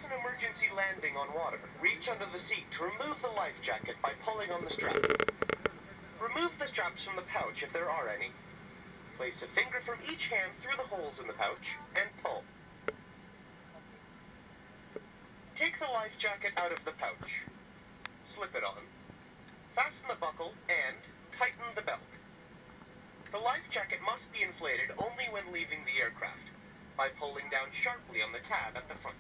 an emergency landing on water, reach under the seat to remove the life jacket by pulling on the strap. Remove the straps from the pouch if there are any. Place a finger from each hand through the holes in the pouch and pull. Take the life jacket out of the pouch. Slip it on. Fasten the buckle and tighten the belt. The life jacket must be inflated only when leaving the aircraft, by pulling down sharply on the tab at the front.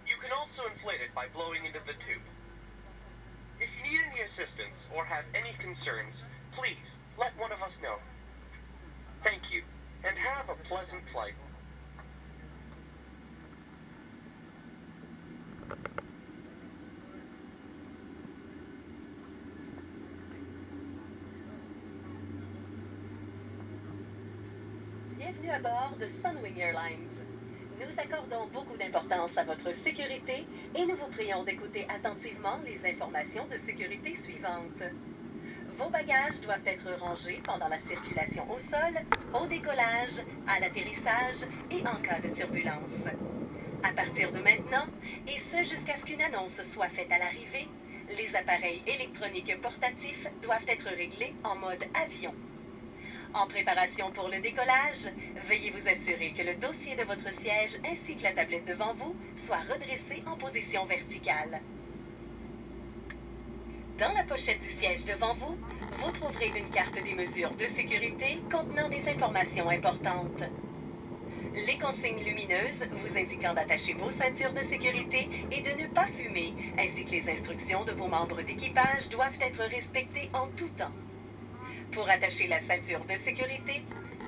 You can also inflate it by blowing into the tube. If you need any assistance or have any concerns, please let one of us know. Thank you, and have a pleasant flight. Bienvenue à bord de Sunwing Airlines. Nous accordons beaucoup d'importance à votre sécurité et nous vous prions d'écouter attentivement les informations de sécurité suivantes. Vos bagages doivent être rangés pendant la circulation au sol, au décollage, à l'atterrissage et en cas de turbulence. À partir de maintenant, et ce jusqu'à ce qu'une annonce soit faite à l'arrivée, les appareils électroniques portatifs doivent être réglés en mode avion. En préparation pour le décollage, veuillez vous assurer que le dossier de votre siège ainsi que la tablette devant vous soient redressés en position verticale. Dans la pochette du siège devant vous, vous trouverez une carte des mesures de sécurité contenant des informations importantes. Les consignes lumineuses vous indiquant d'attacher vos ceintures de sécurité et de ne pas fumer, ainsi que les instructions de vos membres d'équipage doivent être respectées en tout temps. Pour attacher la ceinture de sécurité,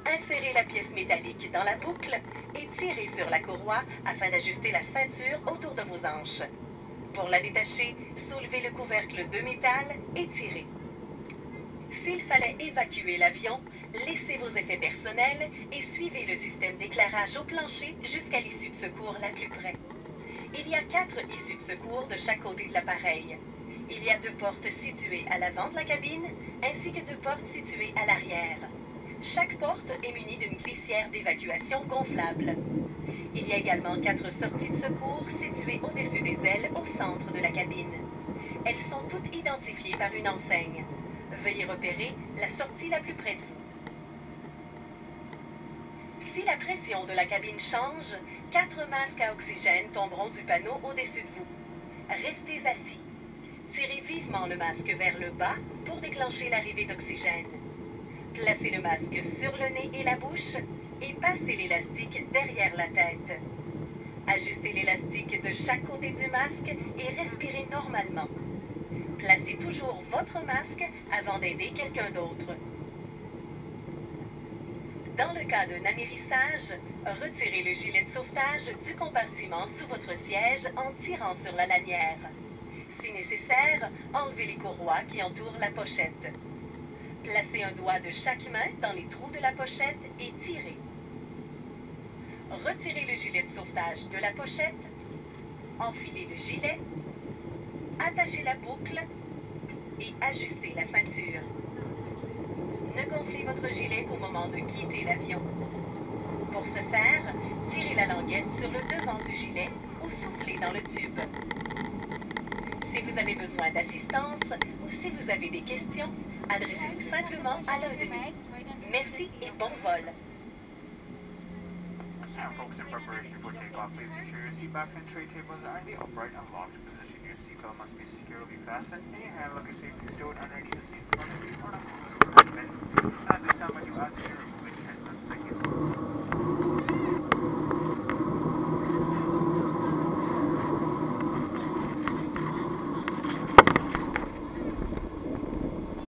insérez la pièce métallique dans la boucle et tirez sur la courroie afin d'ajuster la ceinture autour de vos hanches. Pour la détacher, soulevez le couvercle de métal et tirez. S'il fallait évacuer l'avion, laissez vos effets personnels et suivez le système d'éclairage au plancher jusqu'à l'issue de secours la plus près. Il y a 4 issues de secours de chaque côté de l'appareil. Il y a 2 portes situées à l'avant de la cabine, ainsi que 2 portes situées à l'arrière. Chaque porte est munie d'une glissière d'évacuation gonflable. Il y a également 4 sorties de secours situées au-dessus des ailes au centre de la cabine. Elles sont toutes identifiées par une enseigne. Veuillez repérer la sortie la plus près de vous. Si la pression de la cabine change, 4 masques à oxygène tomberont du panneau au-dessus de vous. Restez assis. Tirez vivement le masque vers le bas pour déclencher l'arrivée d'oxygène. Placez le masque sur le nez et la bouche et passez l'élastique derrière la tête. Ajustez l'élastique de chaque côté du masque et respirez normalement. Placez toujours votre masque avant d'aider quelqu'un d'autre. Dans le cas d'un amérissage, retirez le gilet de sauvetage du compartiment sous votre siège en tirant sur la lanière. Si nécessaire, enlevez les courroies qui entourent la pochette. Placez un doigt de chaque main dans les trous de la pochette et tirez. Retirez le gilet de sauvetage de la pochette, enfilez le gilet, attachez la boucle et ajustez la ceinture. Ne gonflez votre gilet qu'au moment de quitter l'avion. Pour ce faire, tirez la languette sur le devant du gilet ou soufflez dans le tube. Si vous avez besoin d'assistance ou si vous avez des questions, adressez-vous simplement à l'un de nous. Merci et bon vol. Folks, in preparation for takeoff, please ensure your seat backs and tray tables are in the upright and locked position. Your seatbelt must be securely fastened and your hand luggage safely stowed underneath the seat in front of you or not. At this time, I do ask you to